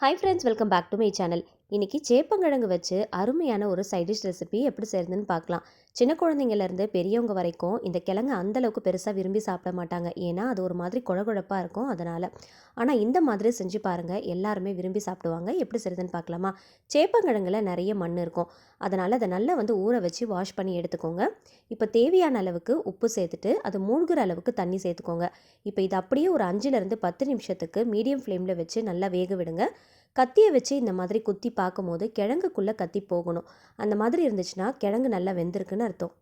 Hi friends, welcome back to my channel. இன்றைக்கி சேப்பங்கிழங்கு வச்சு அருமையான ஒரு சைட் டிஷ் ரெசிபி எப்படி செய்யுதுன்னு பார்க்கலாம். சின்ன குழந்தைங்கள்லேருந்து பெரியவங்க வரைக்கும் இந்த கிழங்கு அந்தளவுக்கு பெருசாக விரும்பி சாப்பிட மாட்டாங்க. ஏன்னா அது ஒரு மாதிரி குழகுழப்பாக இருக்கும், அதனால். ஆனால் இந்த மாதிரி செஞ்சு பாருங்கள், எல்லாருமே விரும்பி சாப்பிடுவாங்க. எப்படி செய்யுதுன்னு பார்க்கலாமா? சேப்பங்கிழங்குல நிறைய மண் இருக்கும், அதனால் அதை நல்லா ஊற வச்சு வாஷ் பண்ணி எடுத்துக்கோங்க. இப்போ தேவையான அளவுக்கு உப்பு சேர்த்துட்டு அது மூழ்கிற அளவுக்கு தண்ணி சேர்த்துக்கோங்க. இப்போ இது அப்படியே ஒரு 5லேருந்து 10 நிமிஷத்துக்கு மீடியம் ஃப்ளேமில் வச்சு நல்லா வேக விடுங்க. கத்தியை வச்சு இந்த மாதிரி குத்தி பார்க்கும்போது கிழங்குக்குள்ளே கத்தி போகணும். அந்த மாதிரி இருந்துச்சுன்னா கிழங்கு நல்லா வெந்திருக்குன்னு அர்த்தம்.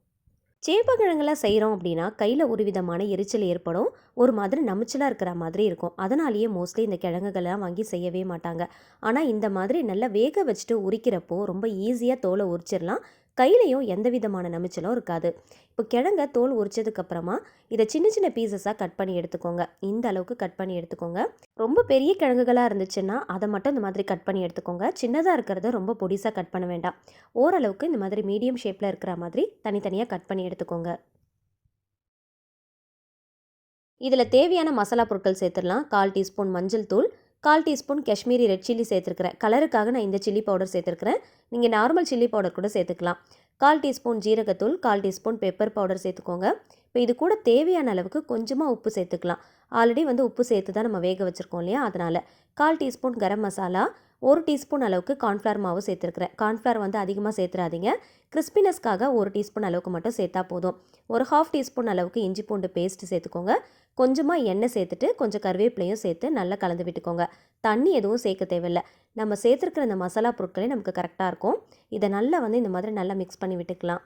சேப்பக்கிழங்கெல்லாம் செய்கிறோம் அப்படின்னா கையில் ஒரு விதமான எரிச்சல் ஏற்படும், ஒரு மாதிரி நமிச்சலாக இருக்கிற மாதிரி இருக்கும். அதனாலேயே மோஸ்ட்லி இந்த கிழங்குகள்லாம் வாங்கி செய்யவே மாட்டாங்க. ஆனால் இந்த மாதிரி நல்லா வேக வச்சுட்டு உரிக்கிறப்போ ரொம்ப ஈஸியாக தோலை உரிச்சிடலாம். கையிலையும் எந்த விதமான நமிச்சலும் இருக்காது. இப்போ கிழங்க தோல் உரிச்சதுக்கப்புறமா இதை சின்ன சின்ன பீசஸாக கட் பண்ணி எடுத்துக்கோங்க. இந்த அளவுக்கு கட் பண்ணி எடுத்துக்கோங்க. ரொம்ப பெரிய கிழங்குகளாக இருந்துச்சுன்னா அதை மட்டும் இந்த மாதிரி கட் பண்ணி எடுத்துக்கோங்க. சின்னதாக இருக்கிறத ரொம்ப பொடிசாக கட் பண்ண வேண்டாம். ஓரளவுக்கு இந்த மாதிரி மீடியம் ஷேப்பில் இருக்கிற மாதிரி தனித்தனியாக கட் பண்ணி எடுத்துக்கோங்க. இதில் தேவையான மசாலா பொருட்கள் சேர்த்துடலாம். 1/4 டீஸ்பூன் மஞ்சள் தூள், 1/4 டீஸ்பூன் காஷ்மீரி ரெட் சில்லி சேர்த்துருக்கிறேன். கலருக்காக நான் இந்த சில்லி பவுடர் சேர்த்துருக்கிறேன். நீங்கள் நார்மல் சில்லி பவுடர் கூட சேர்த்துக்கலாம். 1/4 டீஸ்பூன் ஜீரகத்தூள், 1/4 டீஸ்பூன் பெப்பர் பவுடர் சேர்த்துக்கோங்க. இப்போ இது கூட தேவையான அளவுக்கு கொஞ்சமாக உப்பு சேர்த்துக்கலாம். ஆல்ரெடி உப்பு சேர்த்து தான் நம்ம வேக வச்சுருக்கோம் இல்லையா, அதனால். 1/4 டீஸ்பூன் கரம் மசாலா, 1 டீஸ்பூன் அளவுக்கு கார்ன்ஃப்ளவர் மாவு சேர்த்துருக்கிறேன். கார்ன்ஃப்ளவர் அதிகமாக சேர்த்துறாதீங்க. கிறிஸ்பினஸ்க்காக 1 டீஸ்பூன் அளவுக்கு மட்டும் சேர்த்தா போதும். ஒரு 1/2 டீஸ்பூன் அளவுக்கு இஞ்சி பூண்டு பேஸ்ட் சேர்த்துக்கோங்க. கொஞ்சமாக எண்ணெய் சேர்த்துட்டு கொஞ்சம் கருவேப்பிலையும் சேர்த்து நல்லா கலந்து விட்டுக்கோங்க. தண்ணி எதுவும் சேர்க்க தேவையில்லை. நம்ம சேர்த்துருக்கிற இந்த மசாலா பொருட்களே நமக்கு கரெக்டாக இருக்கும். இதை நல்லா இந்த மாதிரி நல்லா மிக்ஸ் பண்ணி விட்டுக்கலாம்.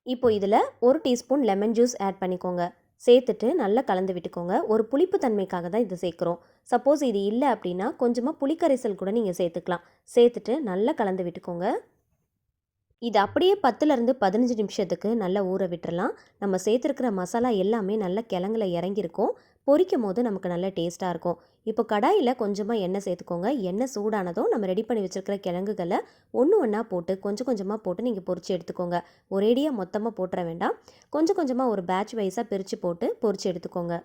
இப்போ இதில் 1 டீஸ்பூன் லெமன் ஜூஸ் ஆட் பண்ணிக்கோங்க. சேர்த்துட்டு நல்லா கலந்து விட்டுக்கோங்க. ஒரு புளிப்பு தன்மைக்காக தான் இதை சேர்க்குறோம். சப்போஸ் இது இல்லை அப்படின்னா கொஞ்சமாக புளிக்கரைசல் கூட நீங்கள் சேர்த்துக்கலாம். சேர்த்துட்டு நல்லா கலந்து விட்டுக்கோங்க. இது அப்படியே 10லேருந்து 15 நிமிஷத்துக்கு நல்லா ஊற விட்டுறலாம். நம்ம சேர்த்துருக்கிற மசாலா எல்லாமே நல்லா கிழங்குல இறங்கியிருக்கும். பொரிக்கும் போது நமக்கு நல்ல டேஸ்ட்டாக இருக்கும். இப்போ கடாயில் கொஞ்சமாக எண்ணெய் சேர்த்துக்கோங்க. எண்ணெய் சூடானதும் நம்ம ரெடி பண்ணி வச்சுருக்கிற கிழங்குகளை ஒன்று ஒன்றா போட்டு கொஞ்சம் கொஞ்சமாக போட்டு நீங்கள் பொரிச்சு எடுத்துக்கோங்க. ஒரேடியாக மொத்தமாக போட்டுற வேண்டாம். கொஞ்சம் கொஞ்சமாக ஒரு பேட்ச் வைஸாக பிரித்து போட்டு பொரிச்சு எடுத்துக்கோங்க.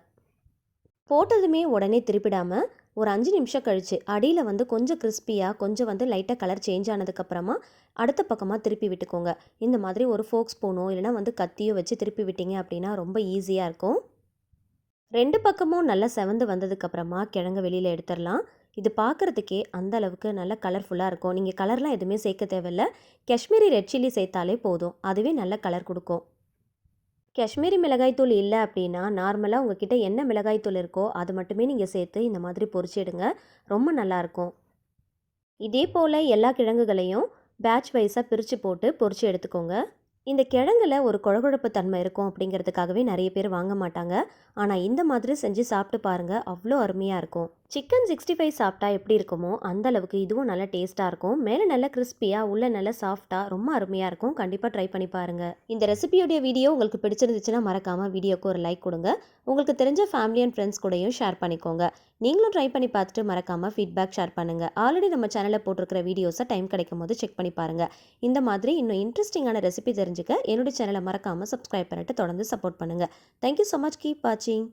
போட்டதுமே உடனே திருப்பிடாமல் ஒரு 5 நிமிஷம் கழித்து அடியில் கொஞ்சம் கிறிஸ்பியாக கொஞ்சம் லைட்டாக கலர் சேஞ்ச் ஆனதுக்கப்புறமா அடுத்த பக்கமாக திருப்பி விட்டுக்கோங்க. இந்த மாதிரி ஒரு ஃபோக் ஸ்பூனோ இல்லைனா கத்தியோ வச்சு திருப்பி விட்டீங்க அப்படின்னா ரொம்ப ஈஸியாக இருக்கும். 2 பக்கமும் நல்லா செவந்து வந்ததுக்கப்புறமா கிழங்கு வெளியில் எடுத்துடலாம். இது பார்க்குறதுக்கே அந்த அளவுக்கு நல்லா கலர்ஃபுல்லாக இருக்கும். நீங்கள் கலர்லாம் எதுவுமே சேர்க்க தேவையில்லை. காஷ்மீரி ரெட் சில்லி சேர்த்தாலே போதும், அதுவே நல்ல கலர் கொடுக்கும். காஷ்மீரி மிளகாய்த்தூள் இல்லை அப்படின்னா நார்மலாக உங்ககிட்ட என்ன மிளகாய்த்தூள் இருக்கோ அது மட்டுமே நீங்கள் சேர்த்து இந்த மாதிரி பொரிச்சிடுங்க. ரொம்ப நல்லாயிருக்கும். இதே போல் எல்லா கிழங்குகளையும் பேட்ச் வைஸாக பிரித்து போட்டு பொரித்து எடுத்துக்கோங்க. இந்த கிழங்குல ஒரு குழகுழப்பு தன்மை இருக்கும் அப்படிங்கிறதுக்காகவே நிறைய பேர் வாங்க மாட்டாங்க. ஆனால் இந்த மாதிரி செஞ்சு சாப்பிட்டு பாருங்கள், அவ்வளோ அருமையாக இருக்கும். சிக்கன் 65 சாப்பிட்டா எப்படி இருக்குமோ அந்த அளவுக்கு இதுவும் நல்லா டேஸ்ட்டாக இருக்கும். மேலே நல்லா கிறிஸ்பியாக உள்ள நல்லா சாஃப்டாக ரொம்ப அருமையாக இருக்கும். கண்டிப்பாக ட்ரை பண்ணி பாருங்கள். இந்த ரெசிபியோடைய வீடியோ உங்களுக்கு பிடிச்சிருந்துச்சுன்னா மறக்காமல் வீடியோக்கு ஒரு லைக் கொடுங்க. உங்களுக்கு தெரிஞ்ச ஃபேமிலி அண்ட் ஃப்ரெண்ட்ஸ் கூடயும் ஷேர் பண்ணிக்கோங்க. நீங்களும் ட்ரை பண்ணி பார்த்துட்டு மறக்காமல் ஃபீட்பேக் ஷேர் பண்ணுங்கள். ஆல்ரெடி நம்ம சேனலில் போட்டிருக்கிற வீடியோஸை டைம் கிடைக்கும் போது செக் பண்ணி பாருங்கள். இந்த மாதிரி இன்னும் இன்ட்ரெஸ்டிங்கான ரெசிபி தெரிஞ்சுக்க என்னோட சேனலை மறக்காமல் சப்ஸ்கிரைப் பண்ணிட்டு தொடர்ந்து சப்போர்ட் பண்ணுங்கள். Thank you so much. கீப் வாட்சிங்.